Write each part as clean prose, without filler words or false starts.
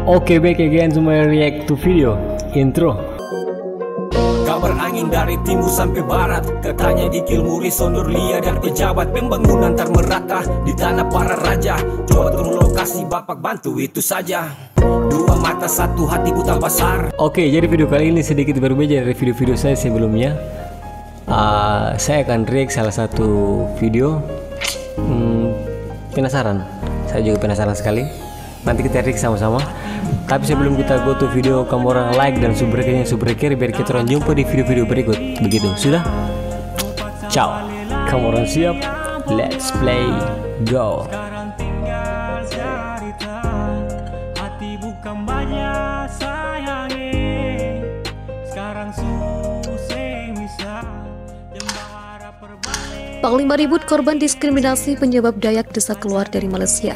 Oke, baik again semua react to video intro. Kabar angin dari timur sampai barat, katanya di Kilmuri, Sonor, Lia dan pejabat. Pembangunan tak merata di tanah para raja. Coba turun lokasi, bapak bantu itu saja. Dua mata satu hati buta pasar. Oke, jadi video kali ini sedikit berbeda dari video-video saya sebelumnya. Saya akan react salah satu video. Penasaran, saya juga penasaran sekali. Nanti kita react sama-sama. Tapi sebelum kita go to video, kamu orang like dan subscribe biar kita orang jumpa di video-video berikut. Begitu, sudah? Ciao. Kamu orang siap? Let's play, go. Panglima ribut korban diskriminasi penyebab Dayak desa keluar dari Malaysia.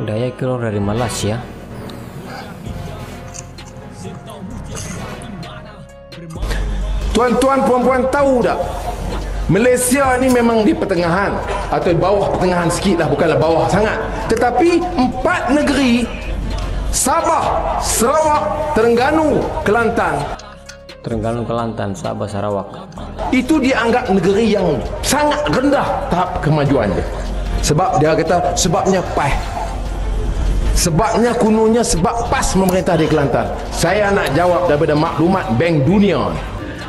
Dayak keluar dari Malaysia. Tuan-tuan puan-puan tahu tak, Malaysia ni memang di pertengahan atau di bawah pertengahan sikit lah, bukanlah bawah sangat. Tetapi 4 negeri, Sabah, Sarawak, Terengganu, Kelantan, Sabah, Sarawak, itu dianggap negeri yang sangat rendah tahap kemajuan dia. Sebab dia kata sebabnya PAS, sebabnya kunurnya sebab PAS memerintah di Kelantan. Saya nak jawab daripada maklumat Bank Dunia.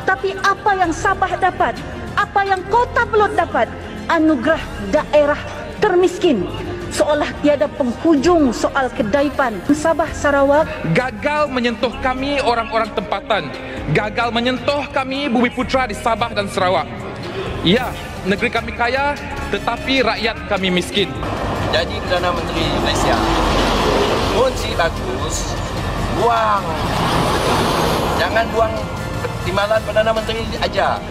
Tapi apa yang Sabah dapat, apa yang Kota Belud dapat, anugerah daerah termiskin, seolah tiada penghujung soal kedaipan. Sabah Sarawak gagal menyentuh kami orang-orang tempatan, gagal menyentuh kami bumi putra di Sabah dan Sarawak. Ya, negeri kami kaya tetapi rakyat kami miskin. Jadi Perdana Menteri Malaysia, kunci bagus, buang, jangan buang timbalan Perdana Menteri aja,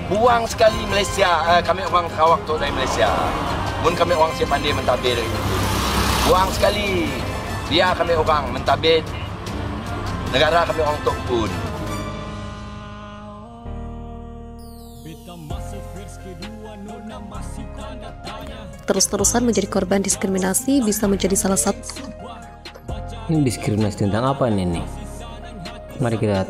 buang sekali Malaysia. Kami orang Sarawak tu dari Malaysia, pun kami orang siap pandai mentadbir, buang sekali. Biar kami orang mentadbir negara kami orang tok pun. Terus-terusan menjadi korban diskriminasi bisa menjadi salah satu. Ini diskriminasi tentang apa nih? Mari kita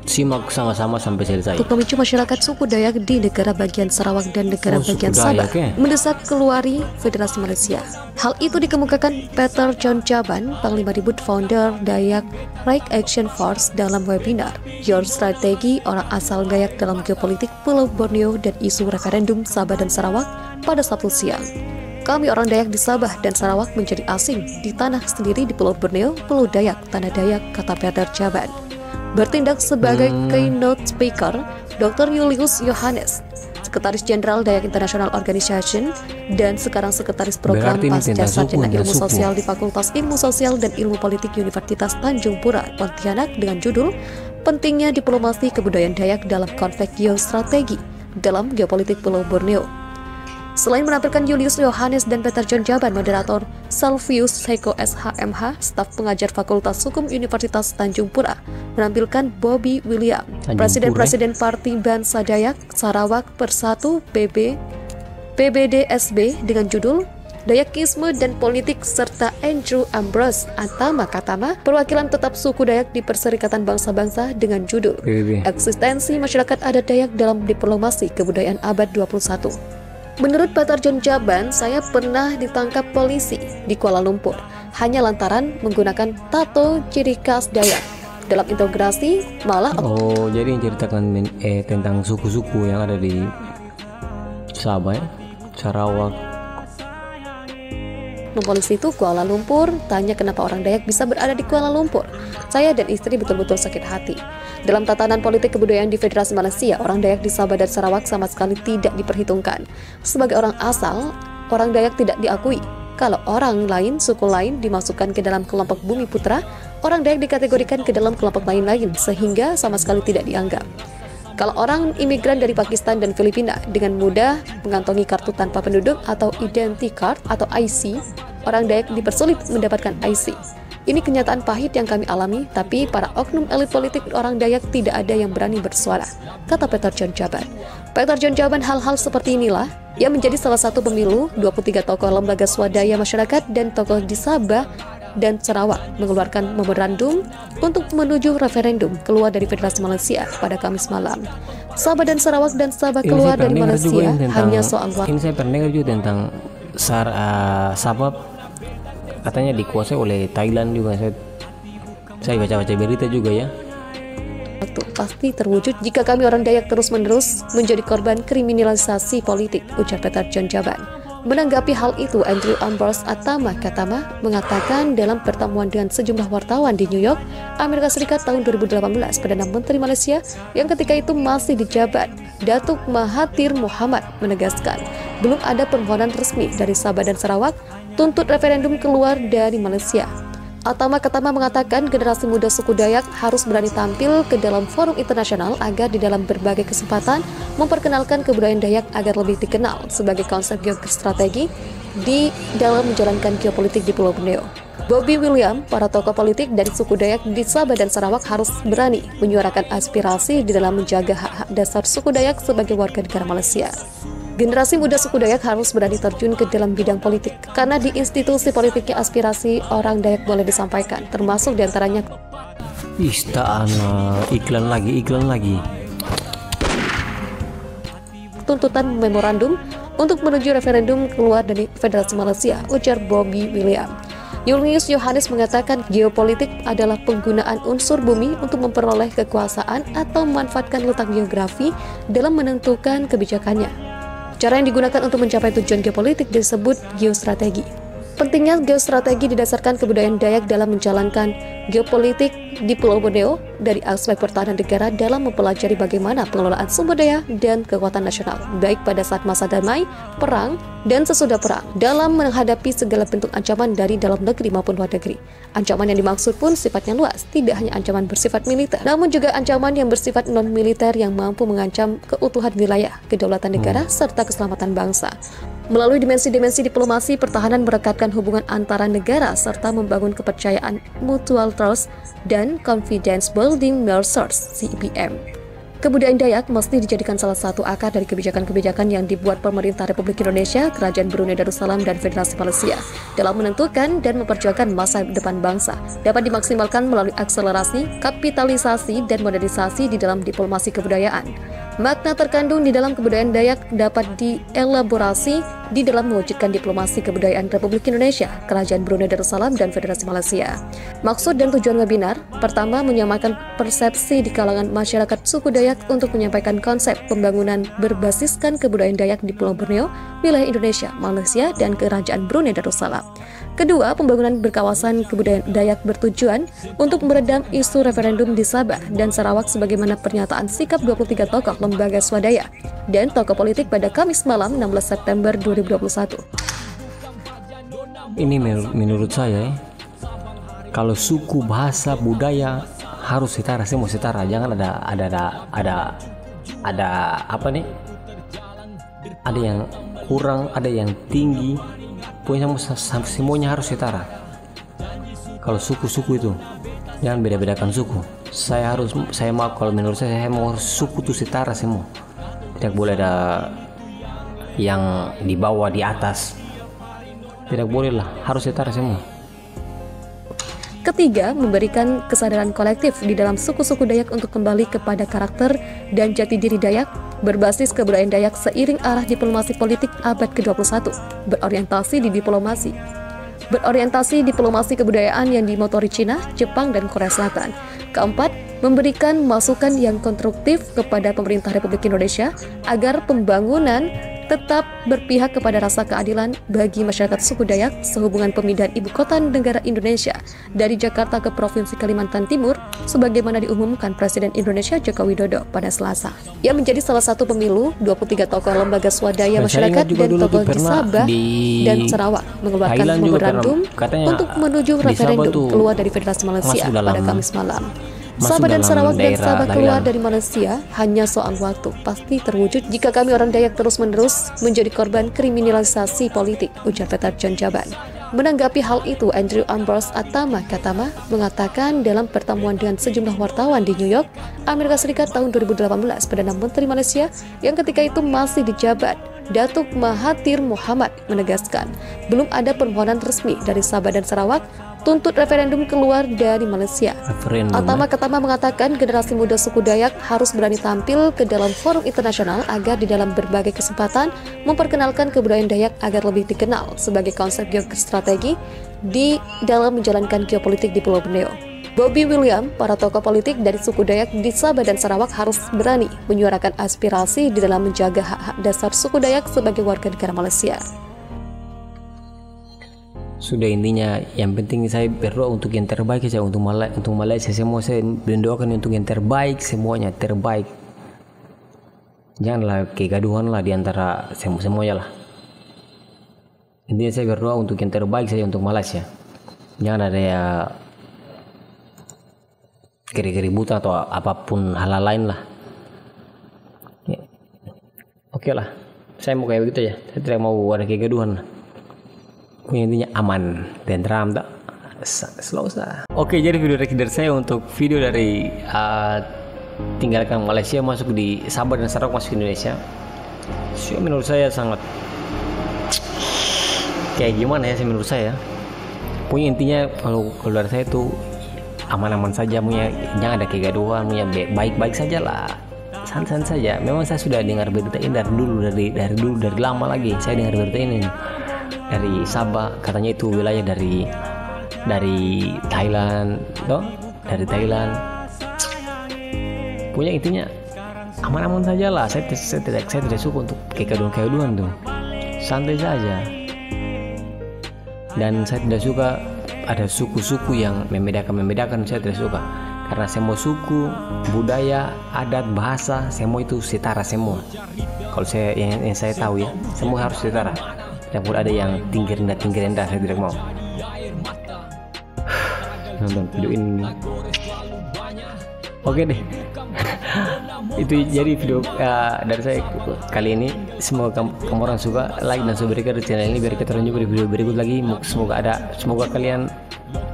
simak sama-sama sampai selesai. Untuk memicu masyarakat suku Dayak di negara bagian Sarawak dan negara bagian Sabah mendesak keluari Federasi Malaysia. Hal itu dikemukakan Peter John Jaban, Panglima Ribut founder Dayak Right Action Force dalam webinar Your Strategi Orang Asal Dayak dalam Geopolitik Pulau Borneo dan Isu Referendum Sabah dan Sarawak pada Sabtu siang. Kami orang Dayak di Sabah dan Sarawak menjadi asing di tanah sendiri di Pulau Borneo, Pulau Dayak, Tanah Dayak, kata Peter Jaban. Bertindak sebagai keynote speaker, Dr. Julius Yohanes, Sekretaris Jenderal Dayak International Organization dan sekarang Sekretaris Program Pasca Sarjana Ilmu Sosial di Fakultas Ilmu Sosial dan Ilmu Politik Universitas Tanjung Pura, Pontianak dengan judul Pentingnya Diplomasi Kebudayaan Dayak dalam Konflik Geostrategi dalam Geopolitik Pulau Borneo. Selain menampilkan Julius Yohanes dan Peter John Jaban, moderator Salvius Seko SHMH, staf pengajar Fakultas Hukum Universitas Tanjung Pura, menampilkan Bobby William, Presiden Parti Bangsa Dayak Sarawak Persatu PBDSB dengan judul Dayakisme dan Politik, serta Andrew Ambrose Atama Katama, perwakilan tetap suku Dayak di Perserikatan Bangsa-Bangsa dengan judul Eksistensi Masyarakat Adat Dayak dalam Diplomasi Kebudayaan Abad 21. Menurut Peter John Jaban, saya pernah ditangkap polisi di Kuala Lumpur hanya lantaran menggunakan tato ciri khas Dayak. Dalam integrasi malah jadi yang ceritakan tentang suku-suku yang ada di Sabah, Sarawak. Polisi itu Kuala Lumpur tanya kenapa orang Dayak bisa berada di Kuala Lumpur. Saya dan istri betul-betul sakit hati. Dalam tatanan politik kebudayaan di Federasi Malaysia, orang Dayak di Sabah dan Sarawak sama sekali tidak diperhitungkan. Sebagai orang asal, orang Dayak tidak diakui. Kalau orang lain, suku lain dimasukkan ke dalam kelompok bumi putra, orang Dayak dikategorikan ke dalam kelompok lain-lain sehingga sama sekali tidak dianggap. Kalau orang imigran dari Pakistan dan Filipina dengan mudah mengantongi kartu tanpa penduduk atau identity card atau IC, orang Dayak dipersulit mendapatkan IC. Ini kenyataan pahit yang kami alami, tapi para oknum elit politik orang Dayak tidak ada yang berani bersuara, kata Peter John Jaban. Peter John Jaban, hal-hal seperti inilah yang menjadi salah satu pemilu. 23 tokoh lembaga swadaya masyarakat dan tokoh di Sabah dan Sarawak mengeluarkan memorandum untuk menuju referendum keluar dari Federasi Malaysia pada Kamis malam. Sabah dan Sarawak dan Sabah keluar dari Malaysia hanya soal waktu. Ini saya pernah dengar juga tentang Sabah katanya dikuasai oleh Thailand juga. Saya baca-baca berita juga ya. Waktu pasti terwujud jika kami orang Dayak terus-menerus menjadi korban kriminalisasi politik, ujar Peter John Jaban. Menanggapi hal itu, Andrew Ambrose Atama Katama mengatakan dalam pertemuan dengan sejumlah wartawan di New York, Amerika Serikat tahun 2018, Perdana Menteri Malaysia yang ketika itu masih dijabat, Datuk Mahathir Mohamad, menegaskan belum ada permohonan resmi dari Sabah dan Sarawak tuntut referendum keluar dari Malaysia. Atama Katama mengatakan generasi muda suku Dayak harus berani tampil ke dalam forum internasional agar di dalam berbagai kesempatan memperkenalkan kebudayaan Dayak agar lebih dikenal sebagai konsep geostrategi di dalam menjalankan geopolitik di Pulau Borneo. Bobby William, para tokoh politik dari suku Dayak di Sabah dan Sarawak harus berani menyuarakan aspirasi di dalam menjaga hak-hak dasar suku Dayak sebagai warga negara Malaysia. Generasi muda suku Dayak harus berani terjun ke dalam bidang politik, karena di institusi politiknya aspirasi orang Dayak boleh disampaikan, termasuk diantaranya iklan lagi. Tuntutan memorandum untuk menuju referendum keluar dari Federasi Malaysia, ujar Bobby William. Julius Yohanes mengatakan geopolitik adalah penggunaan unsur bumi untuk memperoleh kekuasaan atau memanfaatkan letak geografi dalam menentukan kebijakannya. Cara yang digunakan untuk mencapai tujuan geopolitik disebut geostrategi. Pentingnya geostrategi didasarkan kebudayaan Dayak dalam menjalankan geopolitik di Pulau Borneo dari aspek pertahanan negara dalam mempelajari bagaimana pengelolaan sumber daya dan kekuatan nasional, baik pada saat masa damai, perang, dan sesudah perang, dalam menghadapi segala bentuk ancaman dari dalam negeri maupun luar negeri. Ancaman yang dimaksud pun sifatnya luas, tidak hanya ancaman bersifat militer, namun juga ancaman yang bersifat non-militer yang mampu mengancam keutuhan wilayah, kedaulatan negara, serta keselamatan bangsa. Melalui dimensi-dimensi diplomasi, pertahanan merekatkan hubungan antara negara serta membangun kepercayaan mutual trust dan confidence building measures (CBM). Kebudayaan Dayak mesti dijadikan salah satu akar dari kebijakan-kebijakan yang dibuat pemerintah Republik Indonesia, Kerajaan Brunei Darussalam, dan Federasi Malaysia dalam menentukan dan memperjuangkan masa depan bangsa. Dapat dimaksimalkan melalui akselerasi, kapitalisasi, dan modernisasi di dalam diplomasi kebudayaan. Makna terkandung di dalam kebudayaan Dayak dapat dielaborasi di dalam mewujudkan diplomasi kebudayaan Republik Indonesia, Kerajaan Brunei Darussalam, dan Federasi Malaysia. Maksud dan tujuan webinar, pertama, menyamakan persepsi di kalangan masyarakat suku Dayak untuk menyampaikan konsep pembangunan berbasiskan kebudayaan Dayak di Pulau Borneo, wilayah Indonesia, Malaysia, dan Kerajaan Brunei Darussalam. Kedua, pembangunan berkawasan kebudayaan Dayak bertujuan untuk meredam isu referendum di Sabah dan Sarawak sebagaimana pernyataan sikap 23 tokoh lembaga swadaya dan tokoh politik pada Kamis malam 16 September 2021. Ini menurut saya kalau suku, bahasa, budaya harus setara, semua setara. Jangan ada apa nih? Ada yang kurang, ada yang tinggi. Pokoknya semuanya harus setara. Kalau suku-suku itu jangan beda-bedakan suku. Saya mau, kalau menurut saya mau suku itu setara semua. Tidak boleh ada yang di bawah, di atas. Tidak boleh lah, harus setara semua. Ketiga, memberikan kesadaran kolektif di dalam suku-suku Dayak untuk kembali kepada karakter dan jati diri Dayak berbasis kebudayaan Dayak seiring arah diplomasi politik abad ke-21, berorientasi diplomasi kebudayaan yang dimotori Cina, Jepang, dan Korea Selatan. Keempat, memberikan masukan yang konstruktif kepada pemerintah Republik Indonesia agar pembangunan tetap berpihak kepada rasa keadilan bagi masyarakat suku Dayak sehubungan pemindahan ibu kota negara Indonesia dari Jakarta ke Provinsi Kalimantan Timur sebagaimana diumumkan Presiden Indonesia Joko Widodo pada Selasa. Yang menjadi salah satu pemilu, 23 tokoh lembaga swadaya masyarakat dan tokoh di Sabah dan Sarawak mengeluarkan memorandum untuk menuju referendum keluar dari Federasi Malaysia pada Kamis malam. Sabah dan Sarawak dan Sabah keluar dari Malaysia hanya soal waktu, pasti terwujud jika kami orang Dayak terus-menerus menjadi korban kriminalisasi politik, ujar Peter John Jaban. Menanggapi hal itu, Andrew Ambrose Atama Katama mengatakan dalam pertemuan dengan sejumlah wartawan di New York, Amerika Serikat tahun 2018, Perdana Menteri Malaysia yang ketika itu masih dijabat, Datuk Mahathir Mohamad menegaskan belum ada permohonan resmi dari Sabah dan Sarawak tuntut referendum keluar dari Malaysia. Atama mengatakan generasi muda suku Dayak harus berani tampil ke dalam forum internasional agar di dalam berbagai kesempatan memperkenalkan kebudayaan Dayak agar lebih dikenal sebagai konsep geostrategi di dalam menjalankan geopolitik di Pulau Borneo. Bobby William, para tokoh politik dari suku Dayak di Sabah dan Sarawak harus berani menyuarakan aspirasi di dalam menjaga hak-hak dasar suku Dayak sebagai warga negara Malaysia. Sudah, intinya yang penting saya berdoa untuk yang terbaik saja untuk Malaysia semua. Saya mendoakan untuk yang terbaik, semuanya terbaik. Janganlah kegaduhan lah di antara semuanya lah. Intinya saya berdoa untuk yang terbaik saja untuk Malaysia. Jangan ada ya keributan atau apapun hal lain lah. Ya. Oke lah, saya mau kayak begitu ya. Saya tidak mau ada kegaduhan. Intinya aman, tentram tak, slow sah. Oke, jadi video dari saya untuk video dari tinggalkan Malaysia masuk di Sabah dan Sarawak masuk ke Indonesia. Menurut saya sangat kayak gimana ya, menurut saya. Punya intinya kalau dari saya itu aman-aman saja, punya jangan ada kegaduhan, punya baik-baik saja lah, santai saja. Memang saya sudah dengar berita ini dari lama lagi. Saya dengar berita ini dari Sabah, katanya itu wilayah dari Thailand, toh dari Thailand. Punya intinya aman-aman saja lah. Saya tidak suka untuk kegaduhan tuh, santai saja. Dan saya tidak suka ada suku-suku yang membedakan. Saya tidak suka karena semua suku, budaya, adat, bahasa semua itu setara semua. Kalau saya yang saya tahu ya, semua harus setara. Tidak boleh ada yang tinggi rendah, saya tidak mau. Nonton video ini. Oke deh. Itu jadi video dari saya kali ini. Semoga kamu orang suka, like dan subscribe di channel ini biar kita lanjut di video berikut lagi. Semoga kalian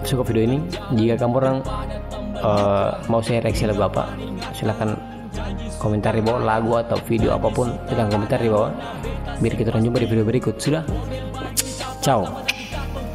suka video ini. Jika kamu orang mau saya reaksi lagu apa, silahkan komentar di bawah, lagu atau video apapun, silahkan komentar di bawah biar kita lanjut di video berikut. Sudah, ciao.